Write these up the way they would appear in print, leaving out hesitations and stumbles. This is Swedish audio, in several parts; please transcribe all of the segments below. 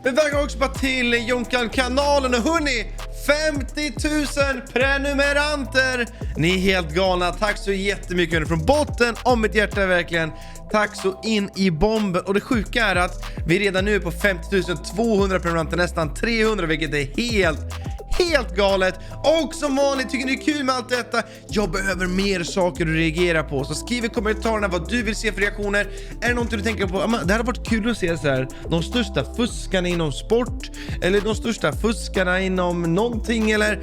Men välkommen också bara till Jonkan-kanalen. Och hörni, 50 000 prenumeranter. Ni är helt galna. Tack så jättemycket hörni. Från botten om mitt hjärta verkligen. Tack så in i bomben. Och det sjuka är att vi redan nu är på 50 200 prenumeranter, nästan 300, vilket är helt galet. Och som vanligt, tycker ni det är kul med allt detta? Jag behöver mer saker att reagera på. Så skriv i kommentarerna vad du vill se för reaktioner. Är det någonting du tänker på? Det hade varit kul att se så här, de största fuskarna inom sport, eller de största fuskarna inom någonting, eller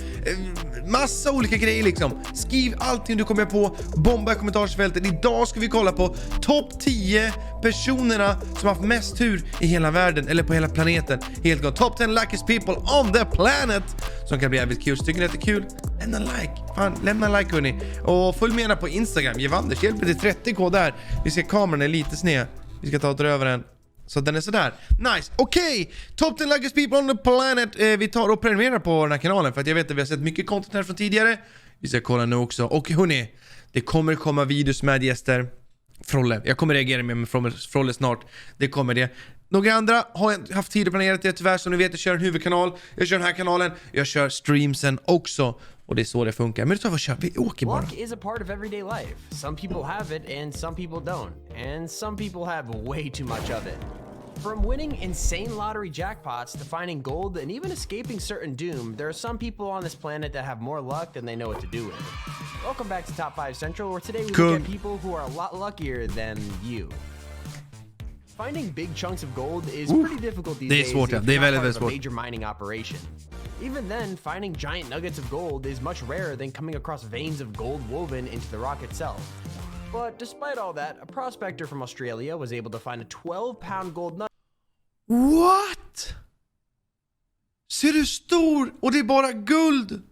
massa olika grejer liksom. Skriv allting du kommer på, bomba i kommentarsfältet. Idag ska vi kolla på topp 10 personerna som har haft mest tur i hela världen, eller på hela planeten. Helt klart. Top 10 luckiest people on the planet. Som kan bli jävligt kul. Tycker ni att det är kul? Lämna en like. Fan, lämna en like hörni. Och följ med på Instagram. jewanderz. Hjälper till 30k där. Vi ser kameran är lite sned. Vi ska ta och dra över den. Så den är sådär. Nice. Okej. Top 10 luckiest people on the planet. Vi tar och prenumererar på den här kanalen. För att jag vet att vi har sett mycket content här från tidigare. Vi ska kolla nu också. Och hörni, det kommer komma videos med gäster. Frolle. Jag kommer reagera med Frolle snart. Det kommer det. Några andra har jag haft tid att planera det tyvärr. Som ni vet, jag kör en huvudkanal. Jag kör den här kanalen. Jag kör streamsen också. Och det är så det funkar. Men så vad kör vi? Åker bara. Luck is a part of everyday life. Some people have it and some people don't. And some people have way too much of it. From winning insane lottery jackpots to finding gold and even escaping certain doom, there are some people on this planet that have more luck than they know what to do with. Welcome back to Top 5 Central, where today we look at people who are a lot luckier than you. Finding big chunks of gold is pretty difficult these days. Svårt, ja. Det är väldigt svårt. A major mining operation. Even then, finding giant nuggets of gold is much rarer than coming across veins of gold woven into the rock itself. But despite all that, a prospector from Australia was able to find a 12-pound gold nugget. What? Ser du stor? Och det är bara guld.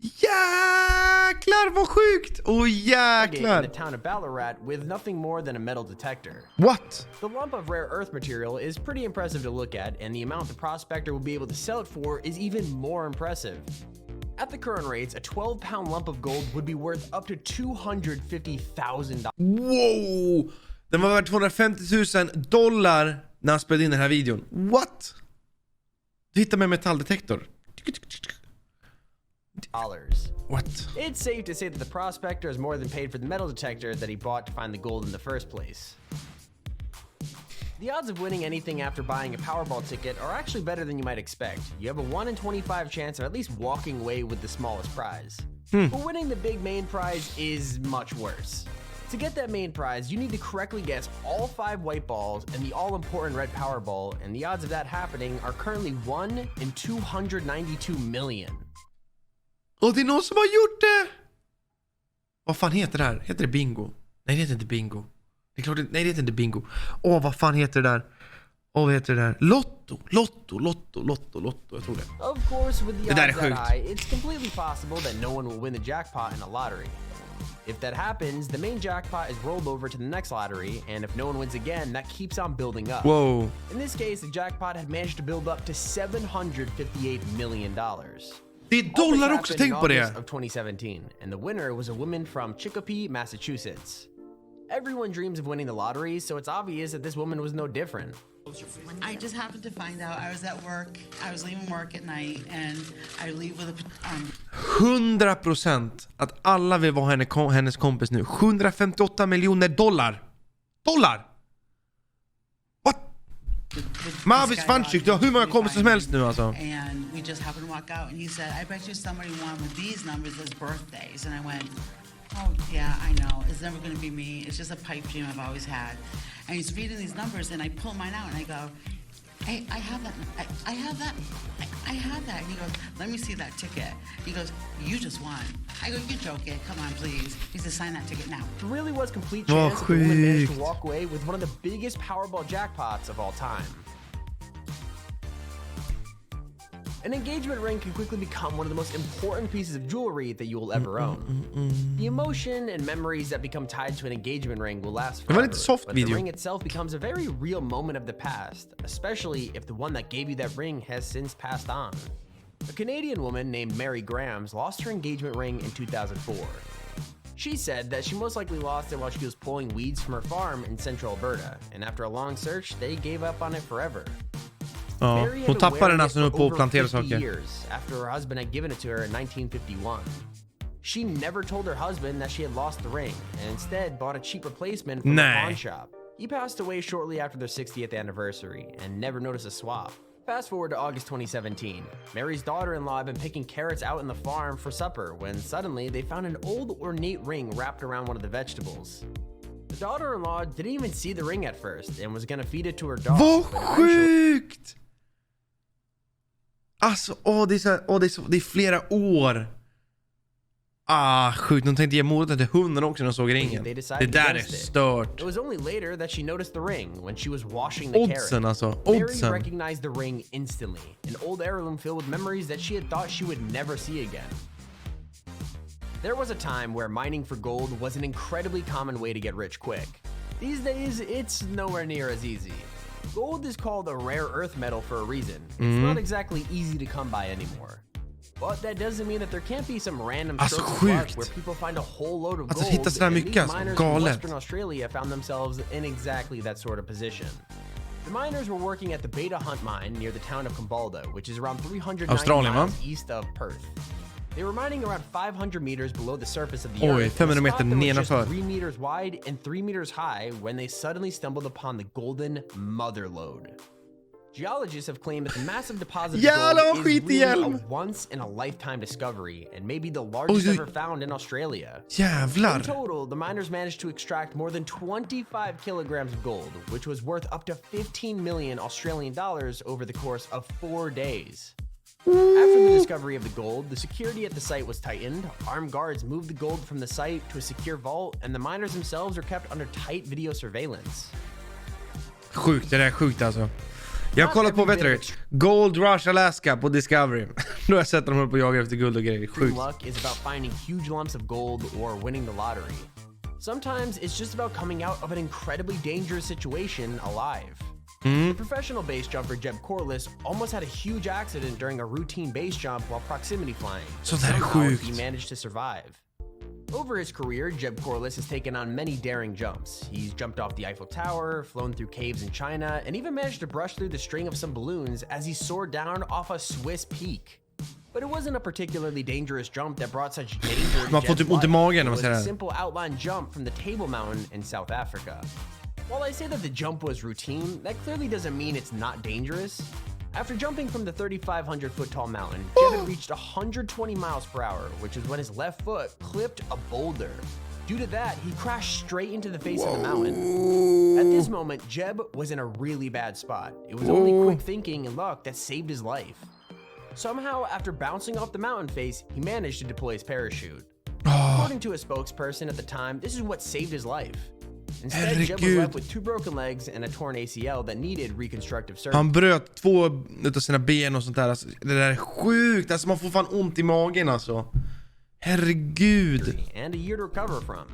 Jäklar vad sjukt. Jäklar. In the town of Ballarat with nothing more than a metal detector. What? The lump of rare earth material is pretty impressive to look at, and the amount the prospector will be able to sell it for is even more impressive. At the current rates, a 12-pound lump of gold would be worth up to $250,000. Wow! Den var värd $250,000 när han spelade in den här videon. What? Du hittar med metalldetektor. What? It's safe to say that the prospector has more than paid for the metal detector that he bought to find the gold in the first place. The odds of winning anything after buying a Powerball ticket are actually better than you might expect. You have a 1 in 25 chance of at least walking away with the smallest prize. But winning the big main prize is much worse. To get that main prize, you need to correctly guess all 5 white balls and the all-important red Powerball, and the odds of that happening are currently 1 in 292 million. Och det är någon som har gjort det! Vad fan heter det här? Heter det bingo? Nej, det heter inte bingo. Det är klart, nej, det heter inte bingo. Vad fan heter det där? Vad heter det där? Lotto, jag tror det. Of course, with the Det där är odds that sjukt. high, it's completely possible that no one will win the jackpot in a lottery. If that happens, the main jackpot is rolled over to the next lottery, and if no one wins again, that keeps on building up. Whoa. In this case, the jackpot had managed to build up to $758 million. Det är dollar också, tänk på det. Of 2017, and the winner was a woman from Chicopee, Massachusetts. Everyone dreams of winning the lottery, so it's obvious that this woman was no different. I just happened to find out I was at work. I was leaving work at night, and I leave with a 100% att alla vill vara hennes kompis nu. 758 miljoner dollar. What? Mavis fannsjuk, du har hur många kompisar som helst nu alltså. And we just happened to walk out, and he said, I bet you somebody won with these numbers as birthdays. And I went, oh yeah, I know. It's never going to be me. It's just a pipe dream I've always had. And he's reading these numbers, and I pull mine out, and I go, hey, I have that. I have that. I have that. And he goes, let me see that ticket. He goes, you just won. I go, you're joking. Come on, please. He says, sign that ticket now. It really was complete chance that the woman managed to walk away with one of the biggest Powerball jackpots of all time. An engagement ring can quickly become one of the most important pieces of jewelry that you will ever own. The emotion and memories that become tied to an engagement ring will last forever, but the ring itself becomes a very real moment of the past, especially if the one that gave you that ring has since passed on. A Canadian woman named Mary Grams lost her engagement ring in 2004. She said that she most likely lost it while she was pulling weeds from her farm in central Alberta, and after a long search, they gave up on it forever. Ja, Mary hon had tappade wearing den it alltså nu for på over plantera 50 saker. years after her husband had given it to her in 1951. She never told her husband that she had lost the ring and instead bought a cheap replacement from a pawn shop. He passed away shortly after their 60th anniversary and never noticed a swap. Fast forward to August 2017. Mary's daughter-in-law had been picking carrots out in the farm for supper when suddenly they found an old ornate ring wrapped around one of the vegetables. The daughter-in-law didn't even see the ring at first and was gonna feed it to her dog. Vad but eventually- sjukt! Alltså, det är flera år. Sjukt. De tänkte ge modet till hunden också när de såg ringen. They Det decided där är against it. stört. It was only later that she noticed the ring when she was washing the Oddsen carrot. alltså. Mary Oddsen. recognized the ring instantly, an old heirloom filled with memories that she had thought she would never see again. There was a time where mining for gold was an incredibly common way to get rich quick. These days, it's nowhere near as easy. Gold is called a rare earth metal for a reason. It's not exactly easy to come by anymore. But that doesn't mean that there can't be some random Alltså, strokes of luck sjukt. where people find a whole load of Alltså, gold. hitta sådär and mycket, these alltså. miners from Galet. Western Australia found themselves in exactly that sort of position. The miners were working at the Beta Hunt mine near the town of Kambalda, which is around 390 Australien, va? miles east of Perth. They were mining around 500 meters below the surface of the Oj, earth. 500 in a spot meter that was just nedanför. 3 meters wide and 3 meters high when they suddenly stumbled upon the golden mother lode. Geologists have claimed that the massive deposit of Jävlar, gold vad is skit i really hjälm. a once-in-a-lifetime discovery and maybe the largest Oj, oj. ever found in Australia. In Jävlar. total, the miners managed to extract more than 25 kilograms of gold, which was worth up to 15 million Australian dollars over the course of 4 days. After the discovery of the gold, the security at the site was tightened, armed guards moved the gold from the site to a secure vault, and the miners themselves are kept under tight video surveillance. Sjukt, det där är sjukt alltså. Jag har kollat på, vet du, Gold Rush Alaska på Discovery. Då har jag sett dem på jaga efter guld och grejer. Sjukt. Luck is about finding huge lumps of gold or winning the lottery. Sometimes it's just about coming out of an incredibly dangerous situation alive. The professional base jumper Jeb Corliss almost had a huge accident during a routine base jump while proximity flying. Så but där är somehow sjukt. he managed to survive. Over his career, Jeb Corliss has taken on many daring jumps. He's jumped off the Eiffel Tower, flown through caves in China, and even managed to brush through the string of some balloons as he soared down off a Swiss peak. But it wasn't a particularly dangerous jump that brought such danger to Man får Jeb's typ ont i life. magen när man It was ser det a här. simple outline jump from the Table Mountain in South Africa. While I say that the jump was routine, that clearly doesn't mean it's not dangerous. After jumping from the 3,500 foot tall mountain, Jeb had reached 120 miles per hour, which is when his left foot clipped a boulder. Due to that, he crashed straight into the face of the mountain. At this moment, Jeb was in a really bad spot. It was only quick thinking and luck that saved his life. Somehow, after bouncing off the mountain face, he managed to deploy his parachute. According to a spokesperson at the time, this is what saved his life. Instead, Jeb was left with 2 broken legs and a torn ACL that needed reconstructive surgery. Han bröt 2 utav sina ben och sånt där. Alltså, det där är sjukt. Alltså man får fan ont i magen alltså. Herregud. And a year to recover from.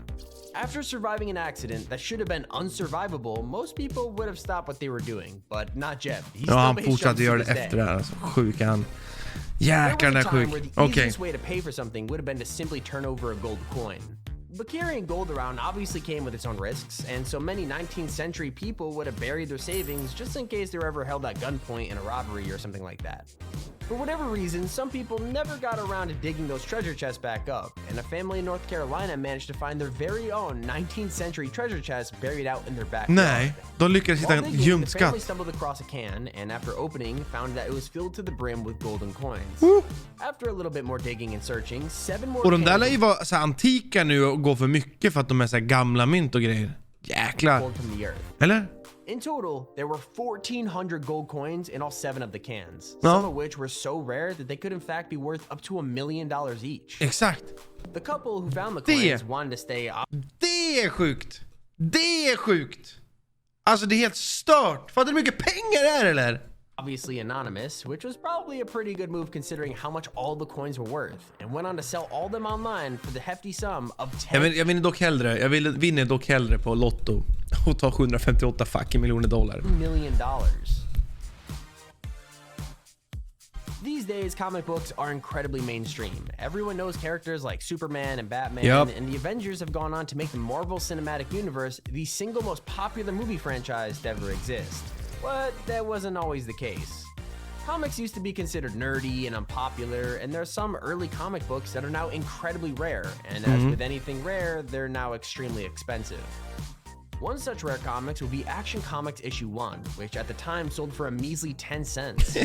After surviving an accident that should have been unsurvivable, most people would have stopped what they were doing, but not Jeb. He Ja, still han base fortsatte jumps to göra det this efter day. det här alltså. Sjuk han. There Jäklar, den was är a time sjuk. where the Okej. easiest way to pay for something would have been to simply turn over a gold coin. But carrying gold around obviously came with its own risks, and so many 19th century people would have buried their savings just in case they were ever held at gunpoint in a robbery or something like that. For whatever reason, some people never got around to digging those treasure chests back up, and a family in North Carolina managed to find their very own 19th century treasure chest buried out in their backyard. Nej, de lyckades hitta While en digging, gömd the family skatt. stumbled across a can, and after opening, found that it was filled to the brim with golden coins. Woo. After a little bit more digging and searching, 7 more Och de där cans lär ju vara så här antika nu och gå för mycket för att de är så här gamla mynt och grejer. Jäklar. gold from the earth. Eller? In total, there were 1,400 gold coins in all 7 of the cans, Ja. some of which were so rare that they could in fact be worth up to $1 million each. Exakt. The couple who found the Det- coins wanted to stay Det är sjukt. Det är sjukt. Alltså det är helt stört. Fattar du hur mycket pengar det är eller? obviously anonymous, which was probably a pretty good move considering how much all the coins were worth, and went on to sell all them online for the hefty sum of 10 Jag vinner dock hellre på Lotto och ta 758 fucking miljoner dollar. million. These days, comic books are incredibly mainstream. Everyone knows characters like Superman and Batman, Yep. and the Avengers have gone on to make the Marvel Cinematic Universe the single most popular movie franchise to ever exist. But that wasn't always the case. Comics used to be considered nerdy and unpopular, and there are some early comic books that are now incredibly rare, and as with anything rare, they're now extremely expensive. One such rare comics would be Action Comics issue 1, which at the time sold for a measly 10 cents.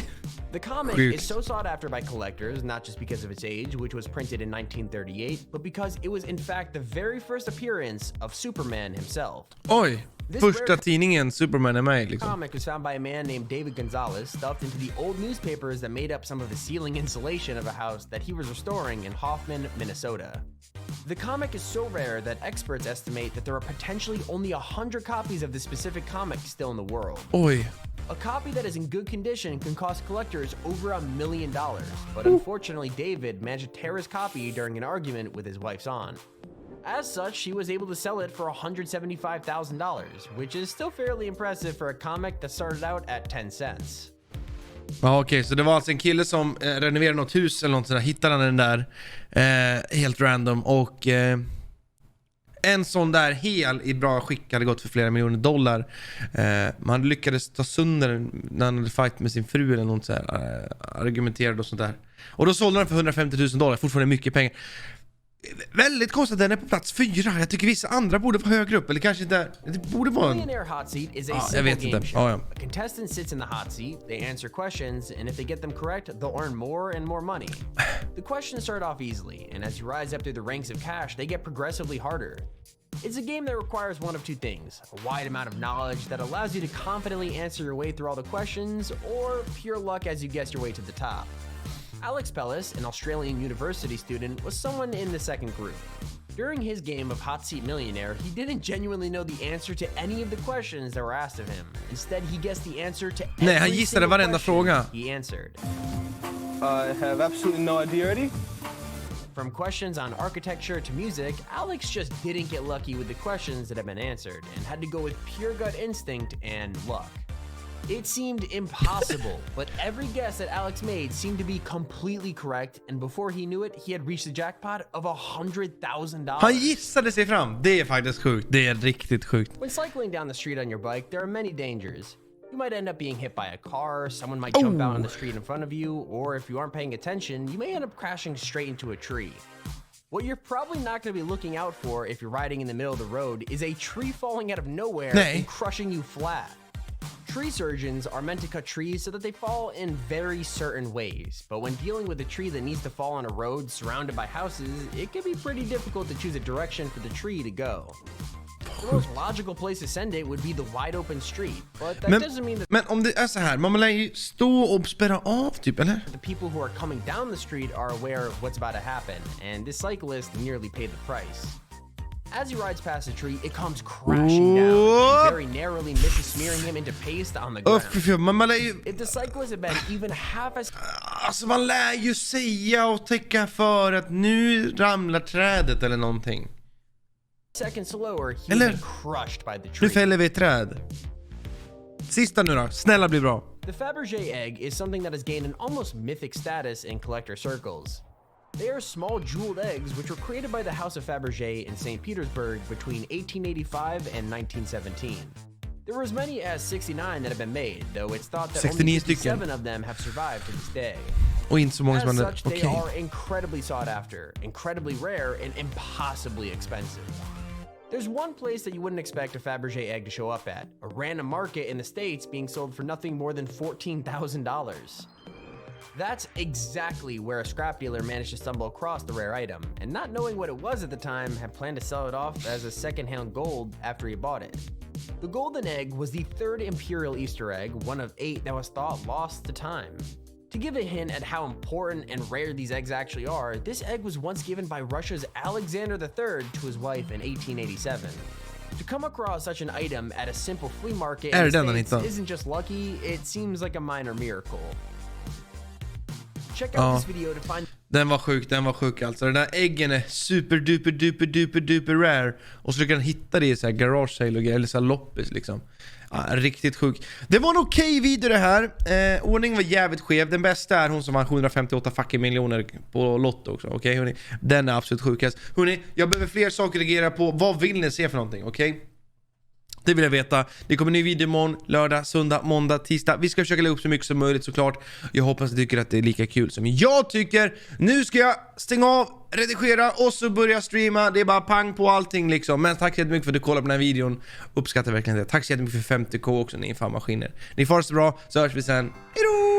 The comic is so sought after by collectors, not just because of its age, which was printed in 1938, but because it was in fact the very first appearance of Superman himself. Oj, första tidningen Superman är med The liksom. comic was found by a man named David Gonzalez, stuffed into the old newspapers that made up some of the ceiling insulation of a house that he was restoring in Hoffman, Minnesota. The comic is so rare that experts estimate that there are potentially only 100 copies of this specific comic still in the world. Oj. A copy that is in good condition can cost collectors over $1 million, but unfortunately David managed to tear his copy during an argument with his wife's aunt. As such, she was able to sell it for $175,000, which is still fairly impressive for a comic that started out at 10 cents. Ja, okej, så det var alltså en kille som renoverade något hus eller något sådär, hittade han den där helt random och en sån där hel i bra skick hade gått för flera miljoner dollar. Man lyckades ta sönder den när han hade fight med sin fru eller något sådär, argumenterade och sånt där. Och då sålde den för $150,000, fortfarande mycket pengar. Väldigt konstigt att den är på plats 4. Jag tycker vissa andra borde vara högre upp. Eller kanske inte. Det borde vara en... Millionaire Hot Seat is a jag simple vet game inte. show. Ja. A contestant sits in the hot seat, they answer questions, and if they get them correct, they'll earn more and more money. The questions start off easily, and as you rise up through the ranks of cash, they get progressively harder. It's a game that requires one of two things: a wide amount of knowledge that allows you to confidently answer your way through all the questions, or pure luck as you guess your way to the top. Alex Pellis, an Australian university student, was someone in the second group. During his game of Hot Seat Millionaire, he didn't genuinely know the answer to any of the questions that were asked of him. Instead, he guessed the answer to Nej, han every gissade single varenda question fråga. he answered. I have absolutely no idea already. From questions on architecture to music, Alex just didn't get lucky with the questions that had been answered and had to go with pure gut instinct and luck. It seemed impossible, but every guess that Alex made seemed to be completely correct, and before he knew it, he had reached the jackpot of $100,000. Han gissade sig fram. Det är faktiskt sjukt. Det är riktigt sjukt. When cycling down the street on your bike, there are many dangers. You might end up being hit by a car, someone might jump out on the street in front of you, or if you aren't paying attention, you may end up crashing straight into a tree. What you're probably not going to be looking out for if you're riding in the middle of the road is a tree falling out of nowhere and crushing you flat. Tree surgeons are meant to cut trees so that they fall in very certain ways, but when dealing with a tree that needs to fall on a road surrounded by houses, it can be pretty difficult to choose a direction for the tree to go. The most logical place to send it would be the wide open street, but that doesn't mean that Men om det är så här, man lär ju stå och spärra av typ, eller? the people who are coming down the street are aware of what's about to happen, and this cyclist nearly paid the price. As he rides past the tree, it comes crashing down, and very narrowly misses smearing him into paste on the ground. Man lär ju... If the cyclist had been even half as Alltså man lär ju säga och täcka för att nu ramlar trädet eller någonting. seconds slower, he would be crushed by the Nu tree. fäller vi ett träd. Sista nu då, snälla bli bra. The Fabergé egg is something that has gained an almost mythic status in collector circles. They are small jeweled eggs which were created by the House of Fabergé in St. Petersburg between 1885 and 1917. There were as many as 69 that have been made, though it's thought that only 57 of them have survived to this day. Och inte så många As som man... such, they are incredibly sought after, incredibly rare, and impossibly expensive. There's one place that you wouldn't expect a Fabergé egg to show up at, a random market in the States being sold for nothing more than $14,000. That's exactly where a scrap dealer managed to stumble across the rare item, and not knowing what it was at the time, had planned to sell it off as a second-hand gold after he bought it. The golden egg was the third imperial Easter egg, one of 8 that was thought lost to time. To give a hint at how important and rare these eggs actually are, this egg was once given by Russia's Alexander III to his wife in 1887. To come across such an item at a simple flea market in the States isn't just lucky, it seems like a minor miracle. Check out this video to find... Den var sjuk alltså. Den där äggen är super duper rare. Och så kan du hitta det i så här garage sale eller så här loppis liksom. Ja, riktigt sjuk. Det var en okej video det här. Ordningen var jävligt skev. Den bästa är hon som vann 758 fucking miljoner på lotto också. Okej, hörni. Den är absolut sjukast. Hörni, jag behöver fler saker att reagera på. Vad vill ni se för någonting, okej? Det vill jag veta. Det kommer en ny video imorgon, lördag, söndag, måndag, tisdag. Vi ska försöka lägga upp så mycket som möjligt såklart. Jag hoppas att ni tycker att det är lika kul som jag tycker. Nu ska jag stänga av, redigera och så börja streama. Det är bara pang på allting liksom. Men tack så jättemycket för att du kollade på den här videon. Uppskattar verkligen det. Tack så jättemycket för 50k också, ni är fan maskiner. Ni får det så bra, så hörs vi sen. Hejdå!